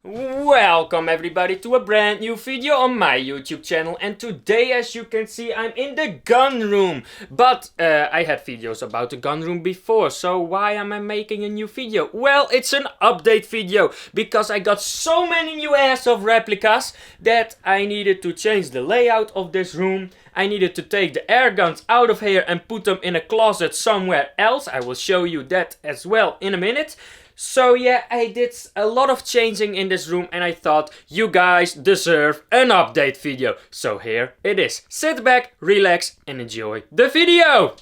Welcome everybody to a brand new video on my YouTube channel, and today, as you can see, I'm in the gun room. But I had videos about the gun room before, so why am I making a new video? Well, it's an update video because I got so many new airsoft replicas that I needed to change the layout of this room. I needed to take the air guns out of here and put them in a closet somewhere else. I will show you that as well in a minute. So yeah, I did a lot of changing in this room and I thought you guys deserve an update video. So here it is. Sit back, relax and enjoy the video!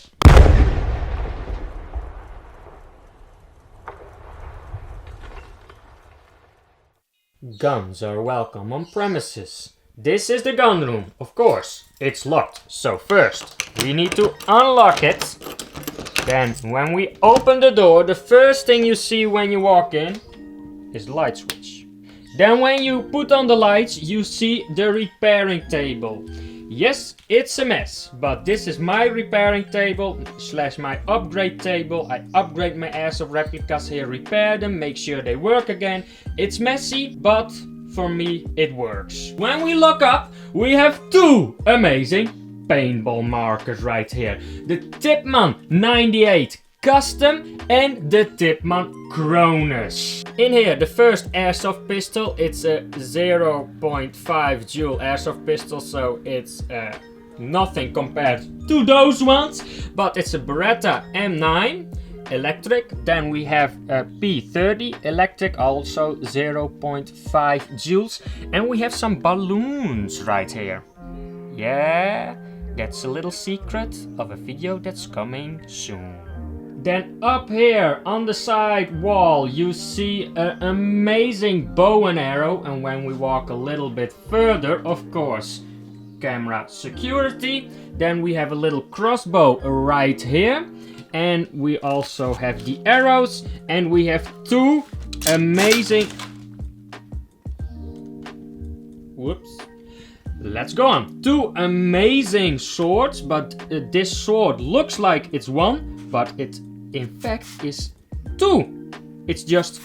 Guns are welcome on premises. This is the gun room, of course. It's locked. So first we need to unlock it. Then, when we open the door, the first thing you see when you walk in is the light switch. Then when you put on the lights, you see the repairing table. Yes, it's a mess, but this is my repairing table slash my upgrade table. I upgrade my airsoft replicas here, repair them, make sure they work again. It's messy, but for me it works. When we look up, we have two amazing paintball markers right here. The Tipman 98 Custom and the Tipman Cronus. In here, the first airsoft pistol, it's a 0.5 joule airsoft pistol, so it's nothing compared to those ones. But it's a Beretta M9 electric. Then we have a P30 electric, also 0.5 joules. And we have some balloons right here. Yeah, that's a little secret of a video that's coming soon. Then up here on the side wall you see an amazing bow and arrow, and when we walk a little bit further, of course, camera security. Then we have a little crossbow right here, and we also have the arrows, and we have two amazing... Whoops. Let's go on. Two amazing swords, but this sword looks like it's one, but it in fact is two. It's just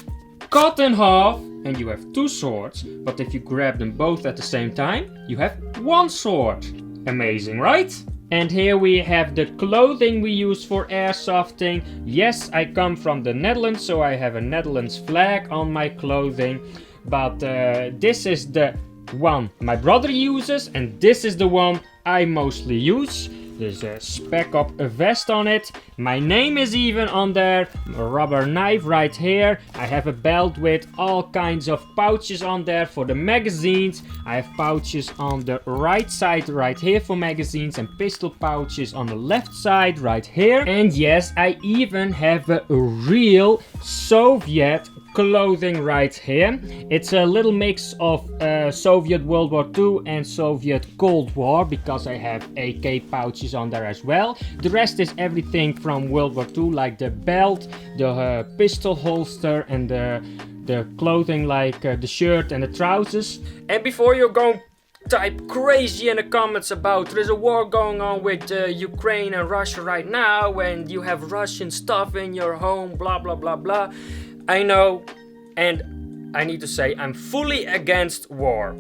cut in half and you have two swords, but if you grab them both at the same time, you have one sword. Amazing, right? And here we have the clothing we use for airsofting. Yes, I come from the Netherlands, so I have a Netherlands flag on my clothing, but this is the one my brother uses, and this is the one I mostly use. There's a spec up a vest on it. My name is even on there. A rubber knife right here. I have a belt with all kinds of pouches on there for the magazines. I have pouches on the right side right here for magazines, and pistol pouches on the left side right here. And yes, I even have a real Soviet clothing right here. It's a little mix of Soviet World War II and Soviet Cold War, because I have AK pouches on there as well. The rest is everything from World War II, like the belt, the pistol holster, and the clothing like the shirt and the trousers. And before you're going type crazy in the comments about there's a war going on with Ukraine and Russia right now and you have Russian stuff in your home, blah blah blah blah. I know, and I need to say I'm fully against war.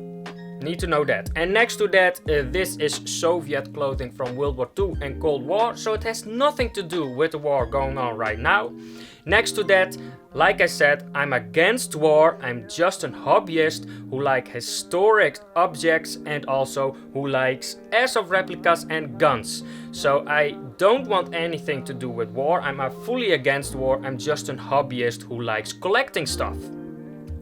Need to know that. And next to that, this is Soviet clothing from World War II and Cold War, so it has nothing to do with the war going on right now. Next to that, like I said, I'm against war. I'm just a hobbyist who likes historic objects and also who likes airsoft replicas and guns. So I don't want anything to do with war. I'm fully against war. I'm just a hobbyist who likes collecting stuff.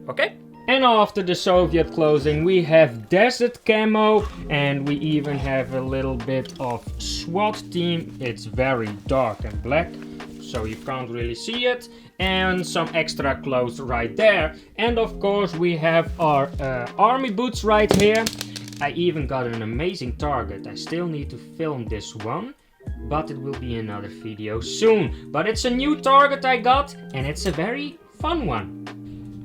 Okay? And after the Soviet clothing we have desert camo, and we even have a little bit of SWAT team. It's very dark and black, so you can't really see it, and some extra clothes right there. And of course we have our army boots right here. I even got an amazing target. I still need to film this one, but it will be another video soon. But it's a new target I got, and it's a very fun one.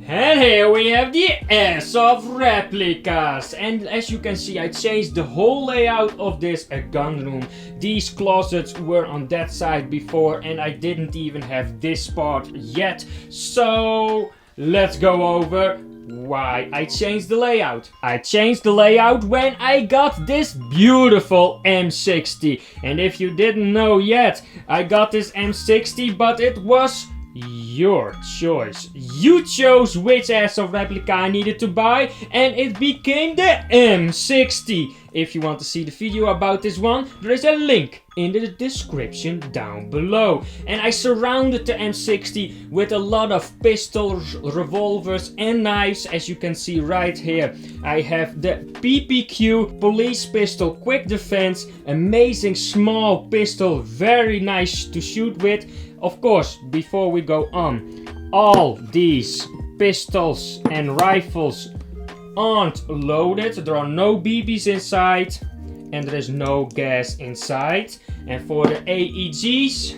And here we have the airsoft replicas, and as you can see I changed the whole layout of this gun room. These closets were on that side before and I didn't even have this part yet, so let's go over Why I changed the layout? I changed the layout when I got this beautiful M60. And if you didn't know yet, I got this M60, but it was your choice. You chose which airsoft replica I needed to buy, and it became the M60. If you want to see the video about this one, there is a link in the description down below. And I surrounded the M60 with a lot of pistols, revolvers and knives, as you can see right here. I have the PPQ police pistol, quick defense, amazing small pistol, very nice to shoot with. Of course, before we go on, all these pistols and rifles aren't loaded. There are no BBs inside and there is no gas inside. And for the AEGs,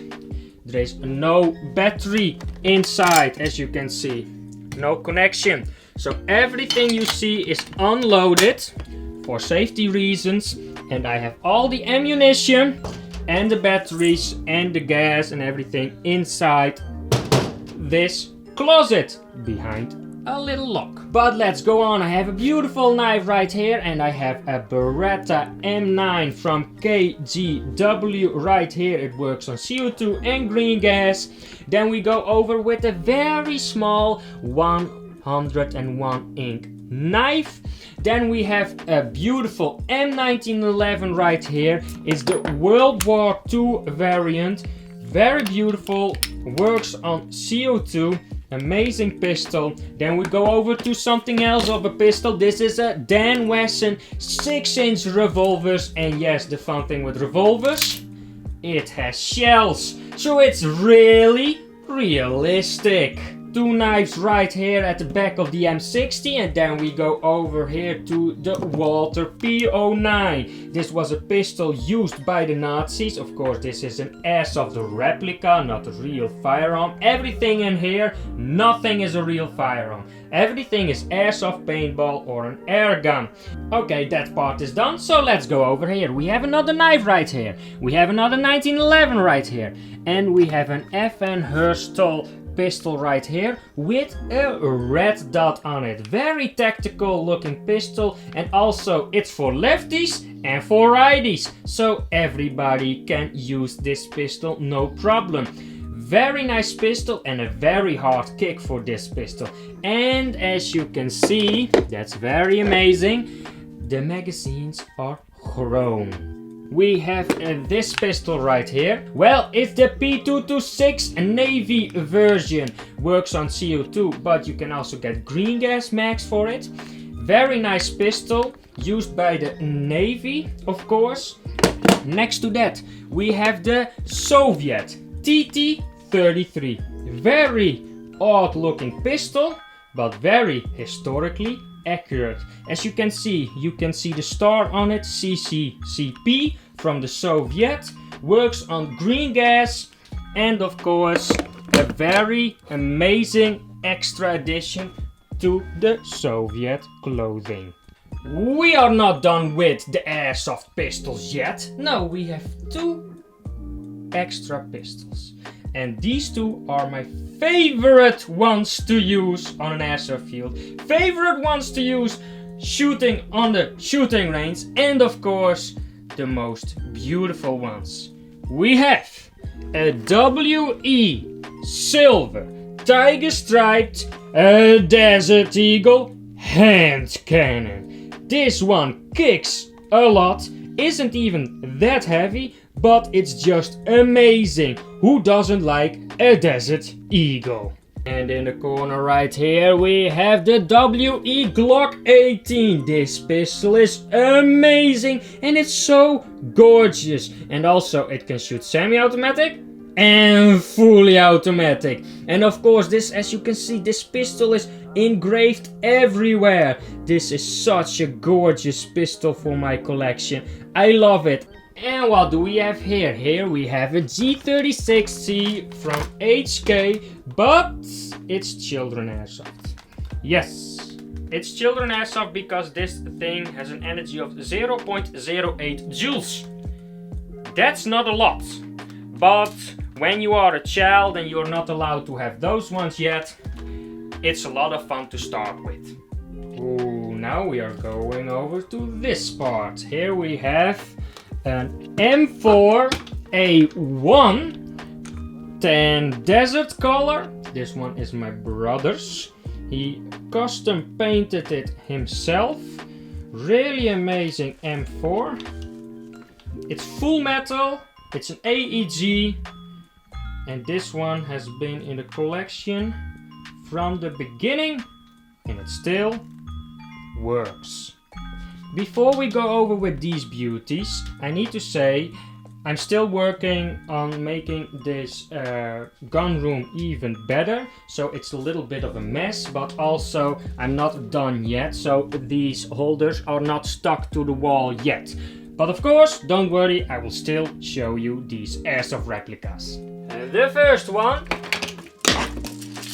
there is no battery inside, as you can see. No connection. So everything you see is unloaded for safety reasons. And I have all the ammunition and the batteries and the gas and everything inside this closet behind a little lock. But let's go on. I have a beautiful knife right here, and I have a Beretta M9 from KGW right here. It works on CO2 and green gas. Then we go over with a very small 101 ink knife. Then we have a beautiful M1911 right here. It's the World War II variant. Very beautiful, works on CO2, amazing pistol. Then we go over to something else of a pistol. This is a Dan Wesson 6-inch revolvers. And yes, the fun thing with revolvers, it has shells. So it's really realistic. Two knives right here at the back of the M60, and then we go over here to the Walther P09. This was a pistol used by the Nazis. Of course, this is an airsoft replica, not a real firearm. Everything in here, nothing is a real firearm. Everything is airsoft paintball or an air gun. Okay, that part is done, so let's go over here. We have another knife right here. We have another 1911 right here. And we have an FN Herstal pistol right here with a red dot on it. Very tactical looking pistol, and also it's for lefties and for righties, so everybody can use this pistol, no problem. Very nice pistol and a very hard kick for this pistol. And as you can see, that's very amazing, the magazines are chrome. We have this pistol right here. Well, it's the P226 Navy version. Works on CO2, but you can also get green gas mags for it. Very nice pistol, used by the Navy, of course. Next to that, we have the Soviet TT-33. Very odd looking pistol, but very historically accurate. As you can see the star on it, CCCP from the Soviet. Works on green gas, and of course a very amazing extra addition to the Soviet clothing. We are not done with the airsoft pistols yet. No, we have two extra pistols. And these two are my favorite ones to use on an airsoft field. Favorite ones to use shooting on the shooting range. And of course, the most beautiful ones. We have a WE silver tiger striped Desert Eagle hand cannon. This one kicks a lot, isn't even that heavy, but it's just amazing. Who doesn't like a Desert Eagle? And in the corner right here we have the WE Glock 18. This pistol is amazing and it's so gorgeous. And also it can shoot semi-automatic and fully automatic. And of course this, as you can see, this pistol is engraved everywhere. This is such a gorgeous pistol for my collection. I love it. And what do we have here? Here we have a G36C from HK, but it's children airsoft. Yes, it's children airsoft because this thing has an energy of 0.08 joules. That's not a lot, but when you are a child and you're not allowed to have those ones yet, it's a lot of fun to start with. now we are going over to this part. Here we have an M4A1 tan desert color. This one is my brother's. He custom painted it himself. Really amazing M4. It's full metal. It's an AEG. And this one has been in the collection from the beginning. And it still works. Before we go over with these beauties, I need to say I'm still working on making this gun room even better. So it's a little bit of a mess, but also I'm not done yet. So these holders are not stuck to the wall yet. But of course, don't worry, I will still show you these airsoft replicas. The first one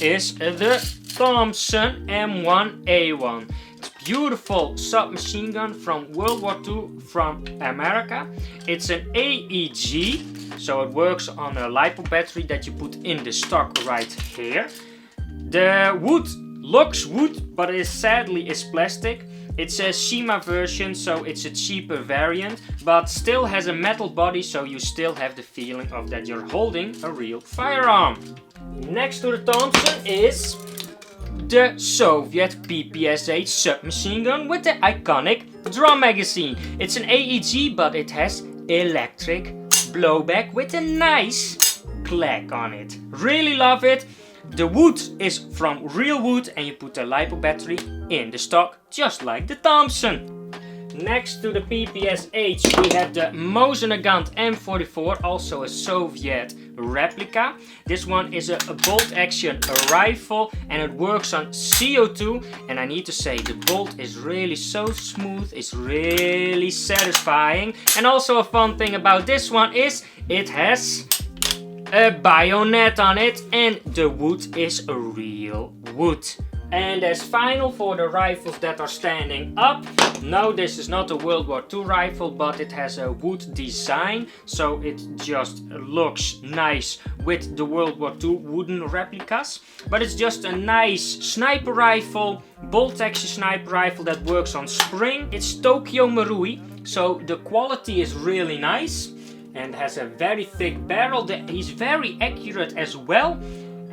is the Thompson M1A1. It's a beautiful submachine gun from World War II from America. It's an AEG, so it works on a LiPo battery that you put in the stock right here. The wood looks wood, but it sadly is plastic. It's a Shima version, so it's a cheaper variant, but still has a metal body, so you still have the feeling of that you're holding a real firearm. Next to the Thompson is the Soviet PPSH submachine gun with the iconic drum magazine. It's an AEG, but it has electric blowback with a nice clack on it. Really love it. The wood is from real wood and you put the LiPo battery in the stock just like the Thompson. Next to the PPSH we have the Mosin M44, also a Soviet replica. This one is a bolt action rifle and it works on CO2, and I need to say the bolt is really so smooth, it's really satisfying. And also a fun thing about this one is it has a bayonet on it and the wood is a real wood. And as final for the rifles that are standing up, no, this is not a World War II rifle, but it has a wood design, so it just looks nice with the World War II wooden replicas. But it's just a nice sniper rifle, bolt action sniper rifle that works on spring. It's Tokyo Marui, so the quality is really nice and has a very thick barrel. He's very accurate as well.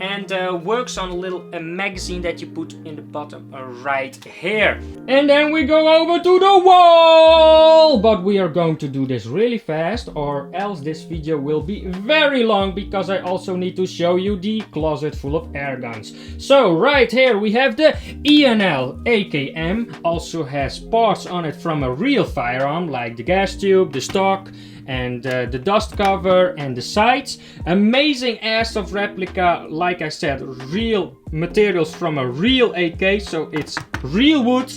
And works on a little magazine that you put in the bottom right here. And then we go over to the wall! But we are going to do this really fast, or else this video will be very long, because I also need to show you the closet full of air guns. So right here we have the ENL AKM, also has parts on it from a real firearm, like the gas tube, the stock, and the dust cover and the sights. Amazing airsoft replica, like I said, real materials from a real AK, so it's real wood,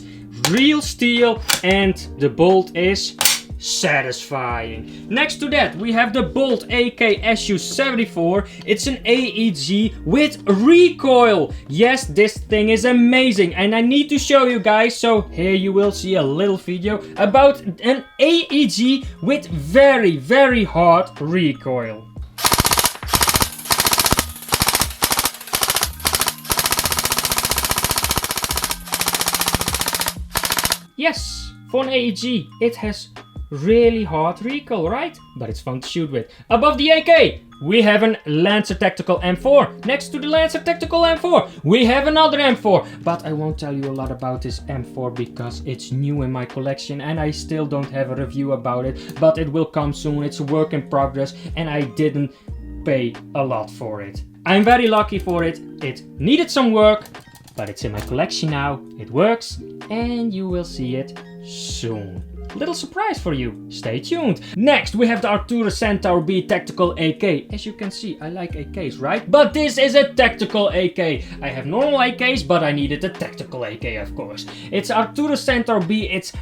real steel, and the bolt is satisfying. Next to that we have the Bolt AK SU-74. It's an AEG with recoil. Yes, this thing is amazing and I need to show you guys, so here you will see a little video about an AEG with very, very hard recoil. Yes, for an AEG it has really hard recoil, right? But it's fun to shoot with. Above the AK, we have an Lancer Tactical M4. Next to the Lancer Tactical M4, we have another M4. But I won't tell you a lot about this M4 because it's new in my collection and I still don't have a review about it. But it will come soon. It's a work in progress and I didn't pay a lot for it. I'm very lucky for it. It needed some work, but it's in my collection now. It works and you will see it soon. Little surprise for you, stay tuned. Next we have the Arcturus Centaur B Tactical AK. As you can see, I like AKs, right? But this is a tactical AK. I have normal AKs, but I needed a tactical AK, of course. It's Arcturus Centaur B. It's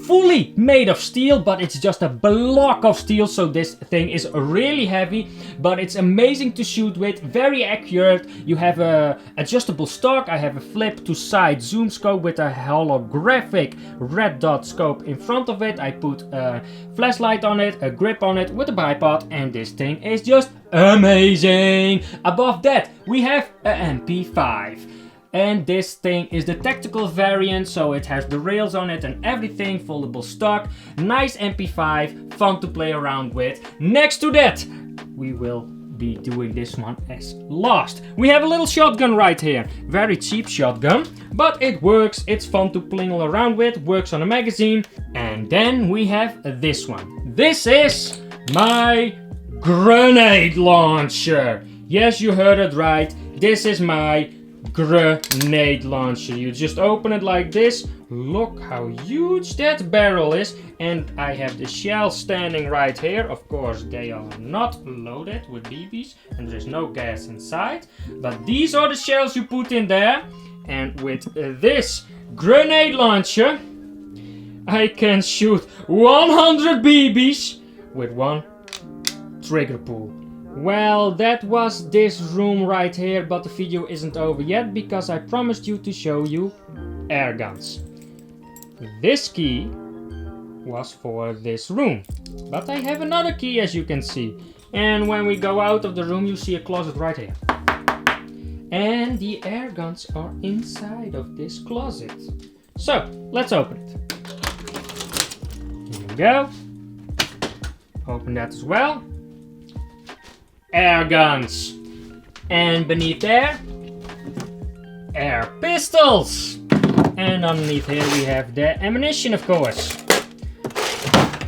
fully made of steel, but it's just a block of steel, so this thing is really heavy, but it's amazing to shoot with, very accurate. You have a adjustable stock. I have a flip to side zoom scope with a holographic red dot scope in front of it. I put a flashlight on it, a grip on it with a bipod, and this thing is just amazing. Above that we have a MP5. And this thing is the tactical variant, so it has the rails on it and everything, foldable stock, nice MP5, fun to play around with. Next to that, we will be doing this one as last. We have a little shotgun right here. Very cheap shotgun, but it works. It's fun to plingle around with, works on a magazine. And then we have this one. This is my grenade launcher. Yes, you heard it right. This is my grenade launcher. You just open it like this. Look how huge that barrel is. And I have the shells standing right here. Of course, they are not loaded with BBs and there's no gas inside. But these are the shells you put in there. And with this grenade launcher, I can shoot 100 BBs with one trigger pull. Well, that was this room right here, but the video isn't over yet because I promised you to show you air guns. This key was for this room, but I have another key, as you can see. And when we go out of the room, you see a closet right here. And the air guns are inside of this closet. So, let's open it. Here we go. Open that as well. Air guns. And beneath there, air pistols. And underneath here we have the ammunition, of course.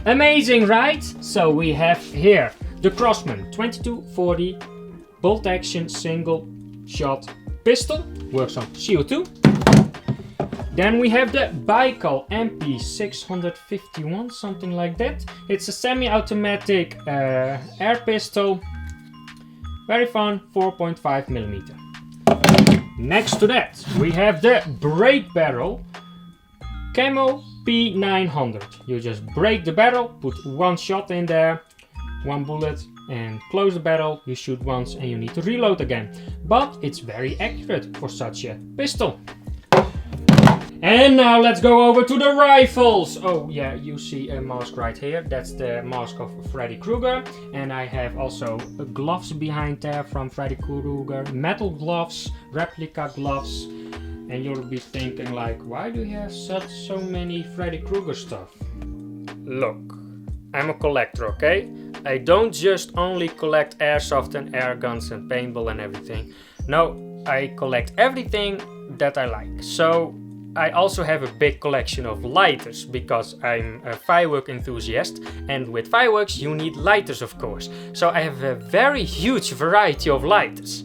Amazing, right? So we have here the Crossman 2240 bolt action single shot pistol. Works on CO2. Then we have the Baikal MP651, something like that. It's a semi-automatic air pistol. Very fun, 4.5mm. Next to that, we have the break barrel Camo P900. You just break the barrel, put one shot in there, one bullet, and close the barrel. You shoot once and you need to reload again. But it's very accurate for such a pistol. And now let's go over to the rifles. Oh yeah, you see a mask right here. That's the mask of Freddy Krueger. And I have also gloves behind there from Freddy Krueger. Metal gloves, replica gloves. And you'll be thinking like, why do you have so many Freddy Krueger stuff? Look, I'm a collector, okay? I don't just only collect airsoft and air guns and paintball and everything. No, I collect everything that I like. So I also have a big collection of lighters because I'm a firework enthusiast, and with fireworks you need lighters, of course. So I have a very huge variety of lighters.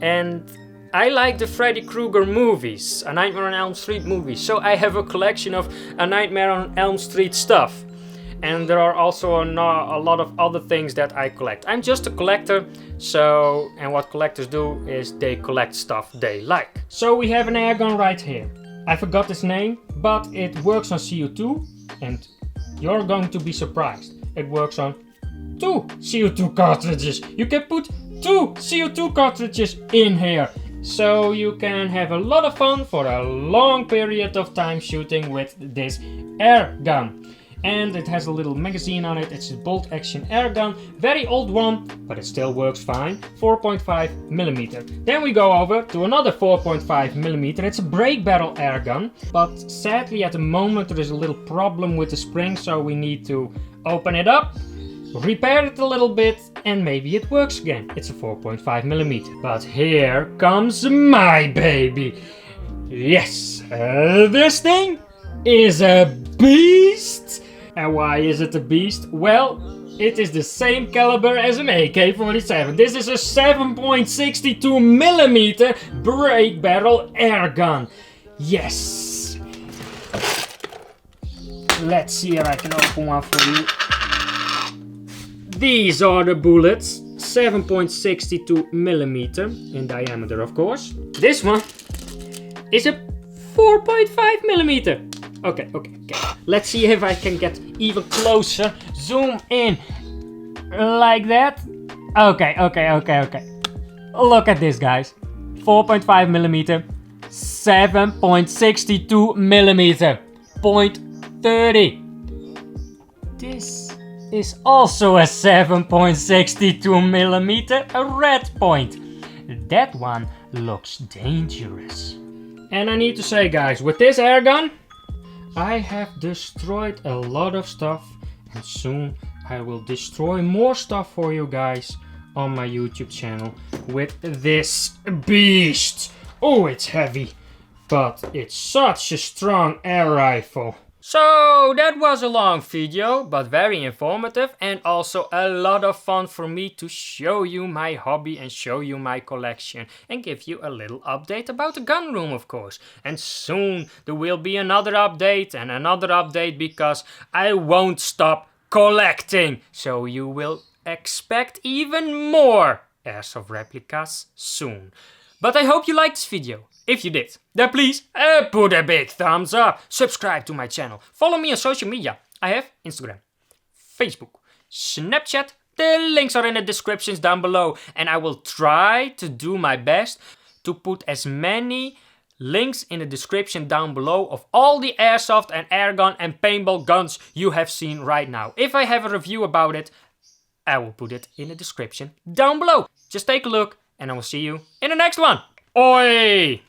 And I like the Freddy Krueger movies, A Nightmare on Elm Street movies, so I have a collection of A Nightmare on Elm Street stuff. And there are also a lot of other things that I collect. I'm just a collector, and what collectors do is they collect stuff they like. So we have an air gun right here. I forgot its name, but it works on CO2, and you're going to be surprised. It works on 2 CO2 cartridges. You can put 2 CO2 cartridges in here. So you can have a lot of fun for a long period of time shooting with this air gun. And it has a little magazine on it. It's a bolt action air gun. Very old one, but it still works fine. 4.5mm. Then we go over to another 4.5mm. It's a break barrel air gun. But sadly at the moment there is a little problem with the spring. So we need to open it up, repair it a little bit, and maybe it works again. It's a 4.5mm. But here comes my baby. Yes, this thing is a beast. And why is it a beast? Well, it is the same caliber as an AK-47. This is a 7.62mm break barrel air gun. Yes. Let's see if I can open one for you. These are the bullets. 7.62mm in diameter, of course. This one is a 4.5mm. Okay. Let's see if I can get even closer. Zoom in. Like that. Okay. Look at this, guys. 4.5mm. 7.62mm. 0.30. This is also a 7.62mm, a red point. That one looks dangerous. And I need to say, guys, with this air gun, I have destroyed a lot of stuff, and soon I will destroy more stuff for you guys on my YouTube channel with this beast. Oh, it's heavy, but it's such a strong air rifle. So that was a long video, but very informative and also a lot of fun for me to show you my hobby and show you my collection and give you a little update about the gun room, of course. And soon there will be another update and another update because I won't stop collecting. So you will expect even more airsoft replicas soon. But I hope you liked this video. If you did, then please put a big thumbs up, subscribe to my channel, follow me on social media. I have Instagram, Facebook, Snapchat, the links are in the descriptions down below, and I will try to do my best to put as many links in the description down below of all the airsoft and airgun and paintball guns you have seen right now. If I have a review about it, I will put it in the description down below. Just take a look and I will see you in the next one. Oi!